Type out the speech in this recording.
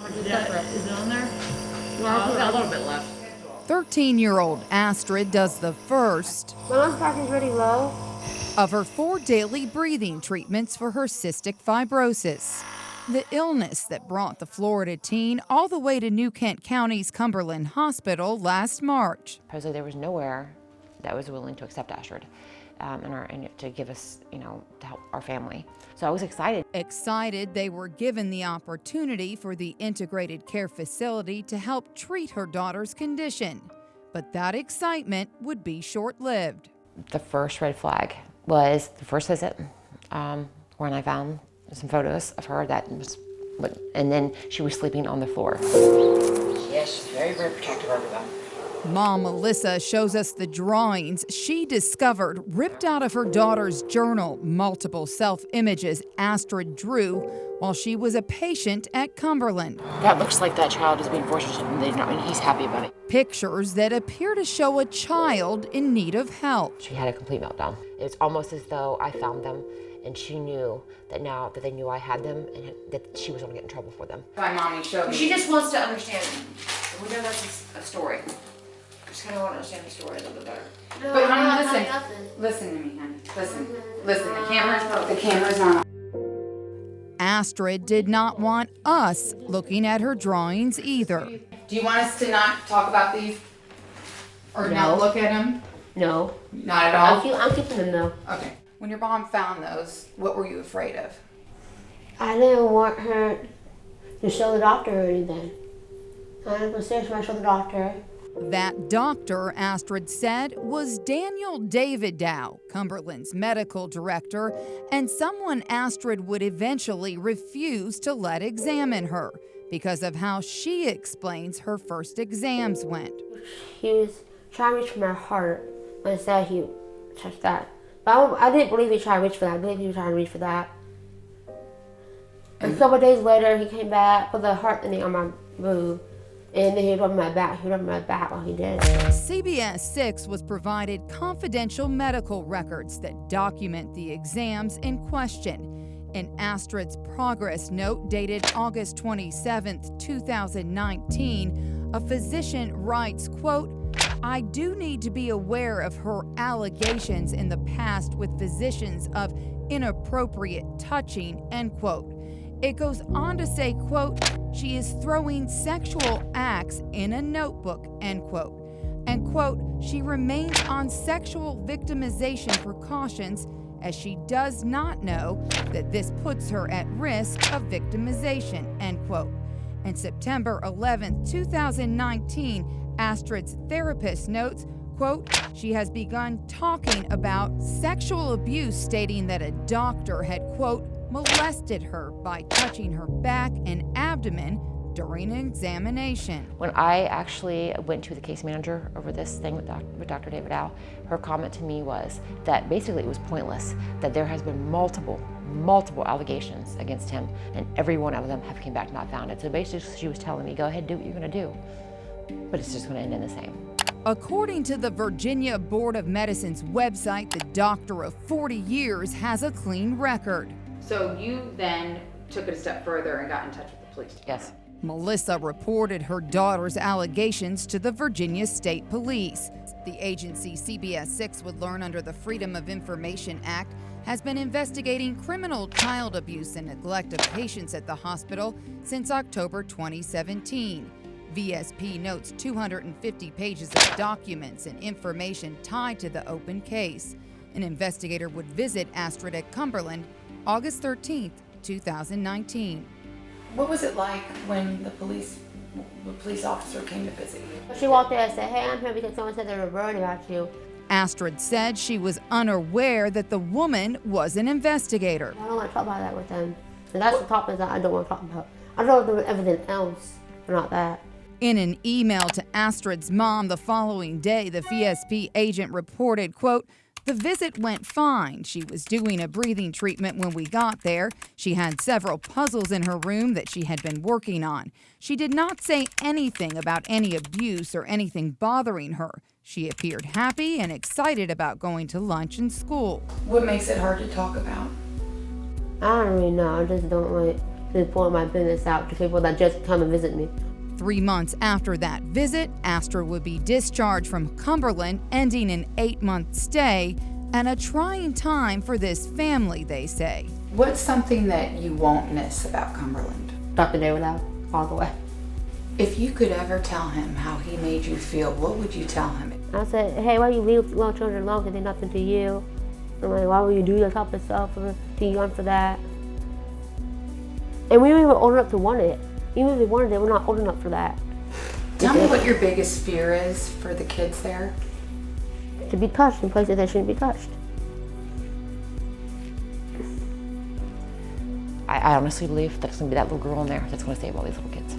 Yeah, is it on there? Well, I've got a little bit left. 13-year-old Astrid does the first My lung pressure is really low. of her 4 daily breathing treatments for her cystic fibrosis, the illness that brought the Florida teen all the way to New Kent County's Cumberland Hospital last March. Supposedly there was nowhere that was willing to accept Astrid and to give us, to help our family. So I was excited. Excited they were given the opportunity for the integrated care facility to help treat her daughter's condition. But that excitement would be short-lived. The first red flag was the first visit when I found some photos of her and then she was sleeping on the floor. Yes, she's very, very protective over them. Mom Melissa shows us the drawings she discovered ripped out of her daughter's journal, multiple self-images Astrid drew while she was a patient at Cumberland. That looks like that child is being forced and he's happy about it. Pictures that appear to show a child in need of help. She had a complete meltdown. It's almost as though I found them and she knew that now that they knew I had them and that she was going to get in trouble for them. My mommy showed me. She just wants to understand. We know that's a story. Just kind of want to understand the story a little bit better. But honey, listen to me, honey. Listen. The camera's on. Astrid did not want us looking at her drawings either. Do you want us to not talk about these? Or No. not look at them? No. Not at all? I'm keeping them though. Okay. When your mom found those, what were you afraid of? I didn't want her to show the doctor or anything. I was serious when I showed the doctor. That doctor, Astrid said, was Daniel David Dow, Cumberland's medical director, and someone Astrid would eventually refuse to let examine her because of how she explains her first exams went. He was trying to reach for my heart, but instead he touched that. But I didn't believe he tried to reach for that. I believe he was trying to reach for that. And a couple of days later, he came back with a heart thing on my boob. And then he rubbed my back. He rubbed my back while he did. CBS 6 was provided confidential medical records that document the exams in question. In Astrid's progress note dated August 27, 2019, a physician writes, quote, "I do need to be aware of her allegations in the past with physicians of inappropriate touching," end quote. It goes on to say, quote, "She is throwing sexual acts in a notebook," end quote. And quote, "She remains on sexual victimization precautions as she does not know that this puts her at risk of victimization," end quote. And September 11, 2019, Astrid's therapist notes, quote, "She has begun talking about sexual abuse, stating that a doctor had, quote, molested her by touching her back and abdomen during an examination." When I actually went to the case manager over this thing with Dr. David Dow, her comment to me was that basically it was pointless, that there has been multiple allegations against him, and every one of them have come back not founded. So basically she was telling me, go ahead, do what you're gonna do, but it's just gonna end in the same. According to the Virginia Board of Medicine's website, the doctor of 40 years has a clean record. So you then took it a step further and got in touch with the police department. Yes. Melissa reported her daughter's allegations to the Virginia State Police. The agency CBS 6 would learn under the Freedom of Information Act has been investigating criminal child abuse and neglect of patients at the hospital since October 2017. VSP notes 250 pages of documents and information tied to the open case. An investigator would visit Astrid at Cumberland August 13, 2019. What was it like when the police officer came to visit you? She walked in and said, "Hey, I'm here because someone said they were worried about you." Astrid said she was unaware that the woman was an investigator. I don't want to talk about that with them. And that's the topic that I don't want to talk about. I don't know if there was everything else, but not that. In an email to Astrid's mom the following day, the VSP agent reported, quote, "The visit went fine. She was doing a breathing treatment when we got there. She had several puzzles in her room that she had been working on. She did not say anything about any abuse or anything bothering her. She appeared happy and excited about going to lunch and school." What makes it hard to talk about? I don't really know. I just don't like to point my business out to people that just come and visit me. 3 months after that visit, Astra would be discharged from Cumberland, ending an 8-month stay and a trying time for this family, they say. What's something that you won't miss about Cumberland? Dr. David out all the way. If you could ever tell him how he made you feel, what would you tell him? I said, hey, why you leave little children alone because they're nothing to you? I'm like, why would you do that type of stuff? Or too young for that? And we weren't even old enough to want it. Even if we wanted it, we're not old enough for that. Tell me what your biggest fear is for the kids there. To be touched in places that shouldn't be touched. I honestly believe that it's going to be that little girl in there that's going to save all these little kids.